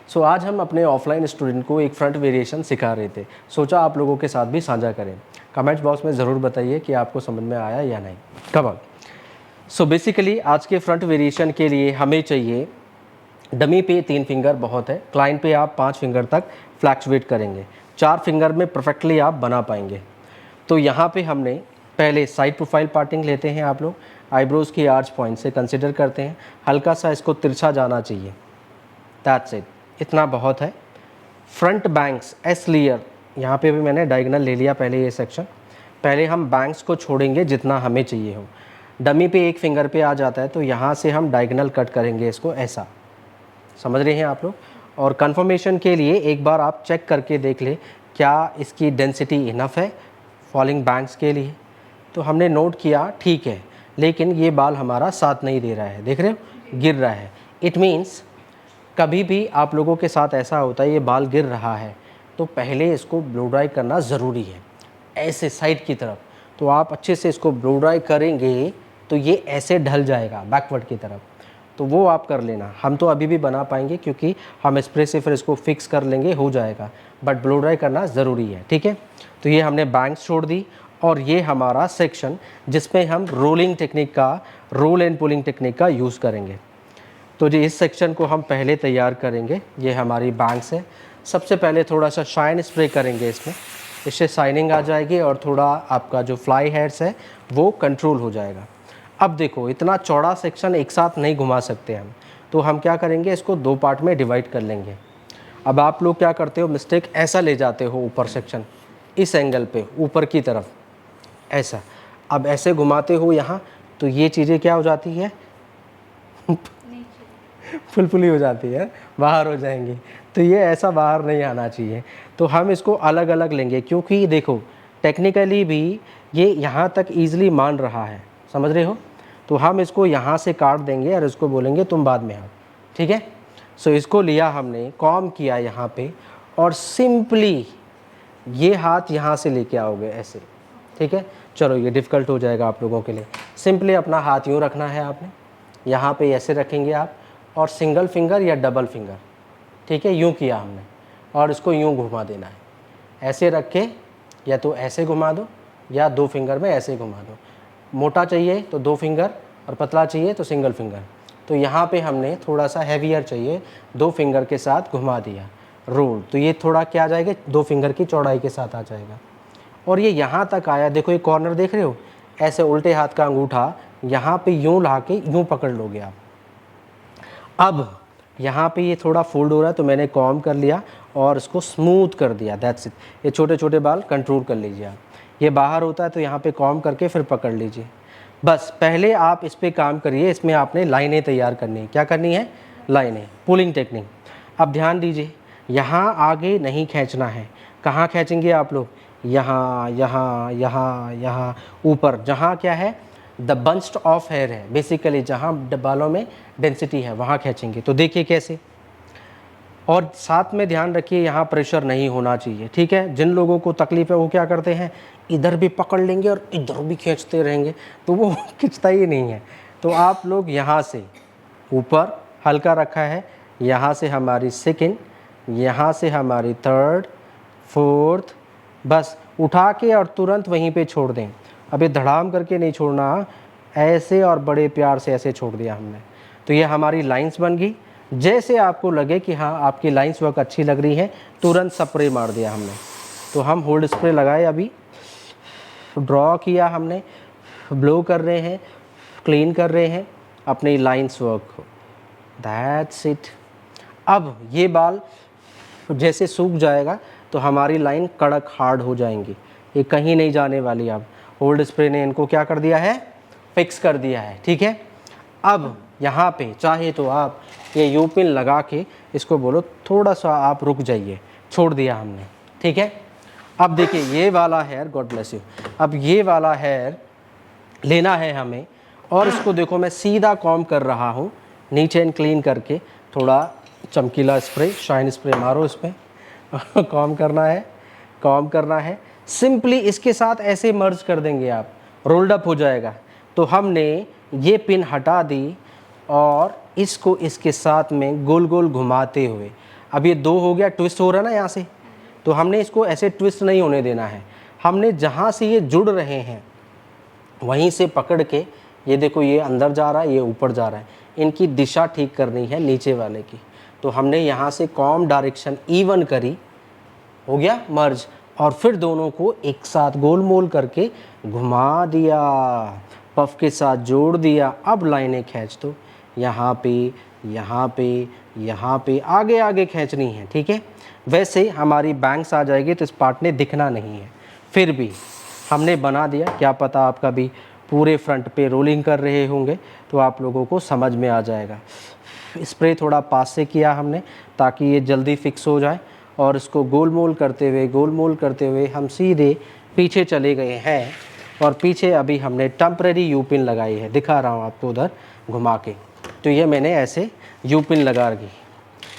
सो आज हम अपने ऑफलाइन स्टूडेंट को एक फ्रंट वेरिएशन सिखा रहे थे, सोचा आप लोगों के साथ भी साझा करें। कमेंट्स बॉक्स में ज़रूर बताइए कि आपको समझ में आया या नहीं। कब सो बेसिकली आज के फ्रंट वेरिएशन के लिए हमें चाहिए, डमी पे 3 फिंगर बहुत है, क्लाइंट पे आप 5 फिंगर तक फ्लैक्चुएट करेंगे, 4 फिंगर में परफेक्टली आप बना पाएंगे। तो यहाँ पे हमने पहले साइड प्रोफाइल पार्टिंग लेते हैं, आप लोग आईब्रोज़ की आर्च पॉइंट से कंसिडर करते हैं, हल्का सा इसको तिरछा जाना चाहिए, दैट्स इट, इतना बहुत है। फ्रंट बैंक्स एस लेयर, यहाँ पे भी मैंने डायगोनल ले लिया पहले ये सेक्शन। पहले हम बैंक्स को छोड़ेंगे जितना हमें चाहिए हो, डमी पे 1 फिंगर पे आ जाता है तो यहाँ से हम डायगोनल कट करेंगे इसको, ऐसा समझ रहे हैं आप लोग। और कंफर्मेशन के लिए एक बार आप चेक करके देख ले क्या इसकी डेंसिटी इनफ है फॉलिंग बैंक्स के लिए। तो हमने नोट किया ठीक है, लेकिन ये बाल हमारा साथ नहीं दे रहा है, देख रहे हो गिर रहा है। इट मीन्स कभी भी आप लोगों के साथ ऐसा होता है ये बाल गिर रहा है तो पहले इसको ब्लो ड्राई करना ज़रूरी है, ऐसे साइड की तरफ। तो आप अच्छे से इसको ब्लो ड्राई करेंगे तो ये ऐसे ढल जाएगा बैकवर्ड की तरफ, तो वो आप कर लेना। हम तो अभी भी बना पाएंगे क्योंकि हम स्प्रे से फिर इसको फिक्स कर लेंगे, हो जाएगा, बट ब्लो ड्राई करना ज़रूरी है, ठीक है। तो ये हमने बैंक्स छोड़ दी और ये हमारा सेक्शन जिसमें हम रोलिंग टेक्निक का, रोल एंड पुलिंग टेक्निक का यूज़ करेंगे। तो जी इस सेक्शन को हम पहले तैयार करेंगे। ये हमारी बैंक्स है। सबसे पहले थोड़ा सा शाइन स्प्रे करेंगे इसमें, इससे शाइनिंग आ जाएगी और थोड़ा आपका जो फ्लाई हेड्स है वो कंट्रोल हो जाएगा। अब देखो इतना चौड़ा सेक्शन एक साथ नहीं घुमा सकते हम, तो हम क्या करेंगे, इसको 2 पार्ट में डिवाइड कर लेंगे। अब आप लोग क्या करते हो मिस्टेक, ऐसा ले जाते हो ऊपर सेक्शन, इस एंगल पे ऊपर की तरफ ऐसा, अब ऐसे घुमाते हो यहाँ, तो ये चीज़ें क्या हो जाती है फुलफुली हो जाती है, बाहर हो जाएंगी। तो ये ऐसा बाहर नहीं आना चाहिए, तो हम इसको अलग अलग लेंगे क्योंकि देखो टेक्निकली भी ये यहाँ तक ईजिली मान रहा है, समझ रहे हो। तो हम इसको यहाँ से काट देंगे और इसको बोलेंगे तुम बाद में आओ, ठीक है। सो इसको लिया हमने, कॉम किया यहाँ पे और सिंपली ये हाथ यहाँ से लेके आओगे ऐसे, ठीक है। चलो ये डिफ़िकल्ट हो जाएगा आप लोगों के लिए। सिंपली अपना हाथ यूँ रखना है आपने, यहाँ पे ऐसे रखेंगे आप, और सिंगल फिंगर या डबल फिंगर, ठीक है, यूँ किया हमने, और इसको यूँ घुमा देना है, ऐसे रख के या तो ऐसे घुमा दो या 2 फिंगर में ऐसे घुमा दो। मोटा चाहिए तो 2 फिंगर और पतला चाहिए तो सिंगल फिंगर। तो यहाँ पे हमने थोड़ा सा हैवियर चाहिए, 2 फिंगर के साथ घुमा दिया रोल, तो ये थोड़ा क्या आ जाएगा, 2 फिंगर की चौड़ाई के साथ आ जाएगा। और ये यहाँ तक आया, देखो ये कॉर्नर देख रहे हो, ऐसे उल्टे हाथ का अंगूठा यहाँ पे यूँ ला के यूँ पकड़ लोगे आप। अब यहाँ पे ये थोड़ा फोल्ड हो रहा है तो मैंने कॉम कर लिया और इसको स्मूथ कर दिया, दैट्स इट। ये छोटे छोटे बाल कंट्रोल कर लीजिए आप, ये बाहर होता है तो यहाँ पे कॉम करके फिर पकड़ लीजिए। बस पहले आप इस पे काम करिए, इसमें आपने लाइनें तैयार करनी है। क्या करनी है, लाइनें, पुलिंग टेक्निक। अब ध्यान दीजिए, यहाँ आगे नहीं खींचना है, कहाँ खींचेंगे आप लोग, यहाँ यहाँ यहाँ यहाँ ऊपर, जहाँ क्या है द बंच्ड ऑफ हेयर है, बेसिकली जहाँ बालों में डेंसिटी है वहाँ खींचेंगे। तो देखिए कैसे, और साथ में ध्यान रखिए यहाँ प्रेशर नहीं होना चाहिए, ठीक है। जिन लोगों को तकलीफ है वो क्या करते हैं, इधर भी पकड़ लेंगे और इधर भी खींचते रहेंगे, तो वो खिंचता ही नहीं है। तो आप लोग यहाँ से ऊपर हल्का रखा है, यहाँ से हमारी सेकंड, यहाँ से हमारी थर्ड, फोर्थ, बस उठा के और तुरंत वहीं पे छोड़ दें। अभी धड़ाम करके नहीं छोड़ना, ऐसे और बड़े प्यार से ऐसे छोड़ दिया हमने। तो ये हमारी लाइंस बन गई। जैसे आपको लगे कि हाँ आपकी लाइंस वर्क अच्छी लग रही है, तुरंत स्प्रे मार दिया हमने। तो हम होल्ड स्प्रे लगाए, अभी ड्रॉ किया हमने, ब्लो कर रहे हैं, क्लीन कर रहे हैं अपनी लाइंस वर्क को, दैट्स इट। अब ये बाल जैसे सूख जाएगा तो हमारी लाइन कड़क हार्ड हो जाएंगी, ये कहीं नहीं जाने वाली। अब होल्ड स्प्रे ने इनको क्या कर दिया है, फिक्स कर दिया है, ठीक है। अब यहाँ पे चाहे तो आप ये यू पिन लगा के इसको बोलो थोड़ा सा आप रुक जाइए, छोड़ दिया हमने, ठीक है। अब देखिए ये वाला हेयर, गॉड ब्लेस यू, अब ये वाला हेयर लेना है हमें, और इसको देखो मैं सीधा कॉम कर रहा हूँ नीचे एंड क्लीन करके, थोड़ा चमकीला स्प्रे, शाइन स्प्रे मारो इस पर कॉम करना है, कॉम करना है। सिंपली इसके साथ ऐसे मर्ज कर देंगे आप, रोल्ड अप हो जाएगा। तो हमने ये पिन हटा दी और इसको इसके साथ में गोल गोल घुमाते हुए अब ये 2 हो गया, ट्विस्ट हो रहा है ना यहाँ से, तो हमने इसको ऐसे ट्विस्ट नहीं होने देना है। हमने जहाँ से ये जुड़ रहे हैं वहीं से पकड़ के, ये देखो ये अंदर जा रहा है, ये ऊपर जा रहा है, इनकी दिशा ठीक करनी है नीचे वाले की। तो हमने यहाँ से कॉम डायरेक्शन इवन करी, हो गया मर्ज, और फिर दोनों को एक साथ गोल मोल करके घुमा दिया, पफ के साथ जोड़ दिया। अब लाइनें खींच दो, यहाँ पे, यहाँ पे, यहाँ पे, आगे आगे खींचनी है, ठीक है। वैसे हमारी बैंक्स आ जाएगी तो इस पार्ट ने दिखना नहीं है, फिर भी हमने बना दिया। क्या पता आप कभी पूरे फ्रंट पे रोलिंग कर रहे होंगे तो आप लोगों को समझ में आ जाएगा। स्प्रे थोड़ा पास से किया हमने ताकि ये जल्दी फिक्स हो जाए, और इसको गोल मोल करते हुए हम सीधे पीछे चले गए हैं। और पीछे अभी हमने टेम्परेरी यू पिन लगाई है, दिखा रहा हूँ आपको उधर घुमा के। तो ये मैंने ऐसे यू पिन लगा रखी,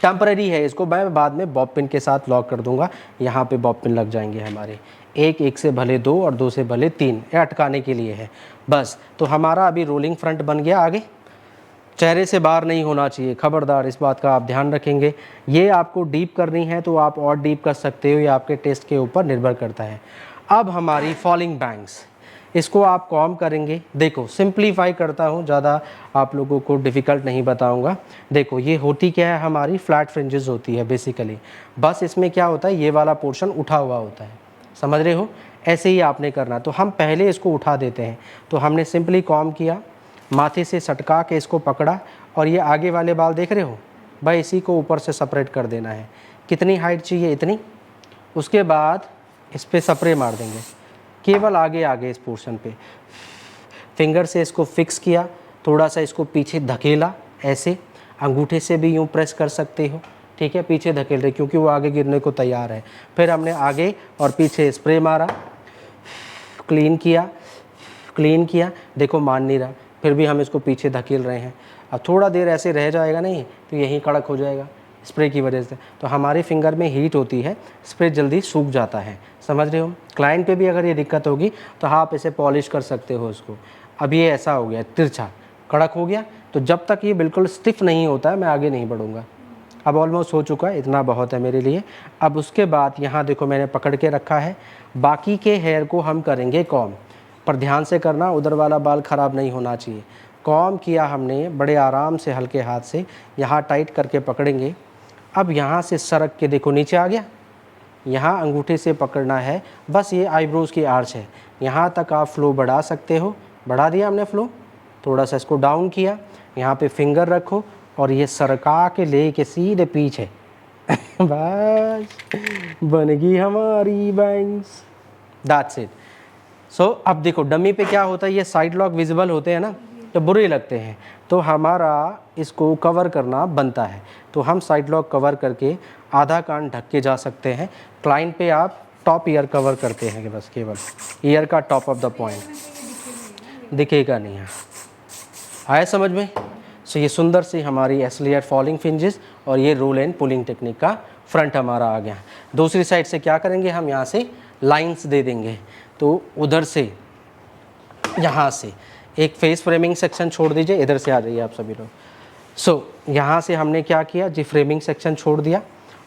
टेम्परेरी है, इसको मैं बाद में बॉब पिन के साथ लॉक कर दूंगा। यहाँ पे बॉब पिन लग जाएंगे हमारे, एक से भले 2 और 2 से भले 3, ये अटकाने के लिए है बस। तो हमारा अभी रोलिंग फ्रंट बन गया। आगे चेहरे से बाहर नहीं होना चाहिए, खबरदार, इस बात का आप ध्यान रखेंगे। ये आपको डीप करनी है तो आप और डीप कर सकते हो, ये आपके टेस्ट के ऊपर निर्भर करता है। अब हमारी फॉलिंग बैंग्स, इसको आप कॉम करेंगे। देखो सिंप्लीफाई करता हूँ, ज़्यादा आप लोगों को डिफ़िकल्ट नहीं बताऊँगा। देखो ये होती क्या है, हमारी फ्लैट फ्रिंजेस होती है बेसिकली, बस इसमें क्या होता है, ये वाला पोर्शन उठा हुआ होता है, समझ रहे हो। ऐसे ही आपने करना। तो हम पहले इसको उठा देते हैं। तो हमने सिंपली कॉम किया, माथे से सटका के इसको पकड़ा, और ये आगे वाले बाल देख रहे हो भाई, इसी को ऊपर से सेपरेट कर देना है। कितनी हाइट चाहिए, इतनी। उसके बाद इस पर स्प्रे मार देंगे, केवल आगे आगे इस पोर्शन पे। फिंगर से इसको फिक्स किया, थोड़ा सा इसको पीछे धकेला, ऐसे अंगूठे से भी यूँ प्रेस कर सकते हो, ठीक है। पीछे धकेल रहे क्योंकि वो आगे गिरने को तैयार है। फिर हमने आगे और पीछे स्प्रे मारा, क्लीन किया, देखो मान नहीं रहा, फिर भी हम इसको पीछे धकेल रहे हैं। अब थोड़ा देर ऐसे रह जाएगा नहीं तो यहीं कड़क हो जाएगा स्प्रे की वजह से। तो हमारी फिंगर में हीट होती है, स्प्रे जल्दी सूख जाता है, समझ रहे हो। क्लाइंट पे भी अगर ये दिक्कत होगी तो आप इसे पॉलिश कर सकते हो इसको। अब ये ऐसा हो गया, तिरछा कड़क हो गया, तो जब तक ये बिल्कुल स्टिफ नहीं होता है मैं आगे नहीं बढ़ूँगा। अब ऑलमोस्ट हो चुका है, इतना बहुत है मेरे लिए। अब उसके बाद यहाँ देखो मैंने पकड़ के रखा है, बाकी के हेयर को हम करेंगे कॉम, पर ध्यान से करना, उधर वाला बाल ख़राब नहीं होना चाहिए। कॉम किया हमने बड़े आराम से, हल्के हाथ से, यहाँ टाइट करके पकड़ेंगे। अब यहाँ से सरक के देखो नीचे आ गया, यहाँ अंगूठे से पकड़ना है, बस ये आईब्रोज़ की आर्च है, यहाँ तक आप फ्लो बढ़ा सकते हो। बढ़ा दिया हमने फ्लो, थोड़ा सा इसको डाउन किया, यहाँ पे फिंगर रखो और ये सरका के ले के सीधे पीछे बस बन गई हमारी बैंग्स, दैट्स इट। सो अब देखो डमी पे क्या होता है, ये साइड लॉक विजिबल होते हैं ना, तो बुरे लगते हैं, तो हमारा इसको कवर करना बनता है। तो हम साइड लॉक कवर करके आधा कान ढक के जा सकते हैं। क्लाइंट पे आप टॉप ईयर कवर करते हैं कि बस केवल ईयर का टॉप ऑफ द पॉइंट दिखेगा नहीं है। आया समझ में। सो ये सुंदर सी हमारी एसलियर फॉलिंग फ्रिंजेस और ये रोल एंड पुलिंग टेक्निक का फ्रंट हमारा आ गया। दूसरी साइड से क्या करेंगे, हम यहाँ से लाइंस दे देंगे। तो उधर से यहाँ से एक फेस फ्रेमिंग सेक्शन छोड़ दीजिए, इधर से आ जाइए आप सभी लोग। सो यहाँ से हमने क्या किया जी, फ्रेमिंग सेक्शन छोड़ दिया,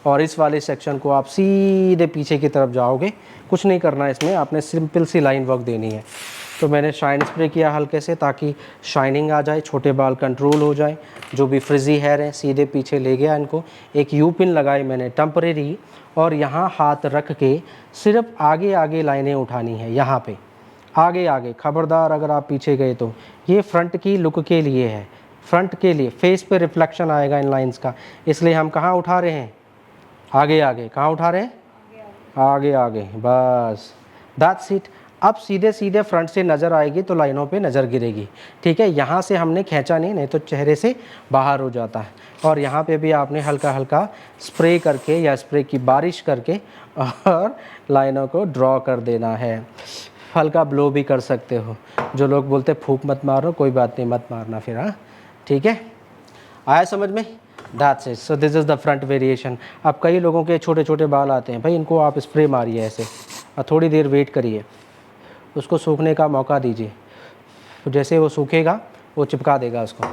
और इस वाले सेक्शन को आप सीधे पीछे की तरफ जाओगे। कुछ नहीं करना है इसमें, आपने सिंपल सी लाइन वर्क देनी है। तो मैंने शाइन स्प्रे किया हल्के से ताकि शाइनिंग आ जाए, छोटे बाल कंट्रोल हो जाए, जो भी फ्रिजी हेयर हैं सीधे पीछे ले गया इनको। एक यू पिन लगाई मैंने टेम्परेरी, और यहाँ हाथ रख के सिर्फ आगे आगे लाइनें उठानी है, यहाँ पे आगे आगे। खबरदार अगर आप पीछे गए तो ये फ्रंट की लुक के लिए है, फ्रंट के लिए फेस पे रिफ्लेक्शन आएगा इन लाइंस का, इसलिए हम कहाँ उठा रहे हैं, आगे आगे। कहाँ उठा रहे हैं, आगे आगे, बस दैट्स इट। अब सीधे सीधे फ्रंट से नज़र आएगी तो लाइनों पे नज़र गिरेगी, ठीक है। यहाँ से हमने खींचा नहीं तो चेहरे से बाहर हो जाता है। और यहाँ पे भी आपने हल्का हल्का स्प्रे करके या स्प्रे की बारिश करके और लाइनों को ड्रॉ कर देना है। हल्का ब्लो भी कर सकते हो, जो लोग बोलते फूंक मत मारो, कोई बात नहीं, मत मारना फिर, हाँ ठीक है। आया समझ में, that's it. So this is the front variation. अब कई लोगों के छोटे छोटे बाल आते हैं, भाई इनको आप स्प्रे मारिए ऐसे और थोड़ी देर वेट करिए, उसको सूखने का मौका दीजिए, जैसे वो सूखेगा वो चिपका देगा उसको।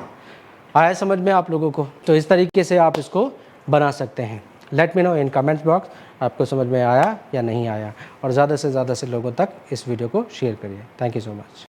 आया समझ में आप लोगों को। तो इस तरीके से आप इसको बना सकते हैं। लेट मी नो इन कमेंट्स बॉक्स आपको समझ में आया या नहीं आया, और ज़्यादा से ज़्यादा से लोगों तक इस वीडियो को शेयर करिए। Thank you so much.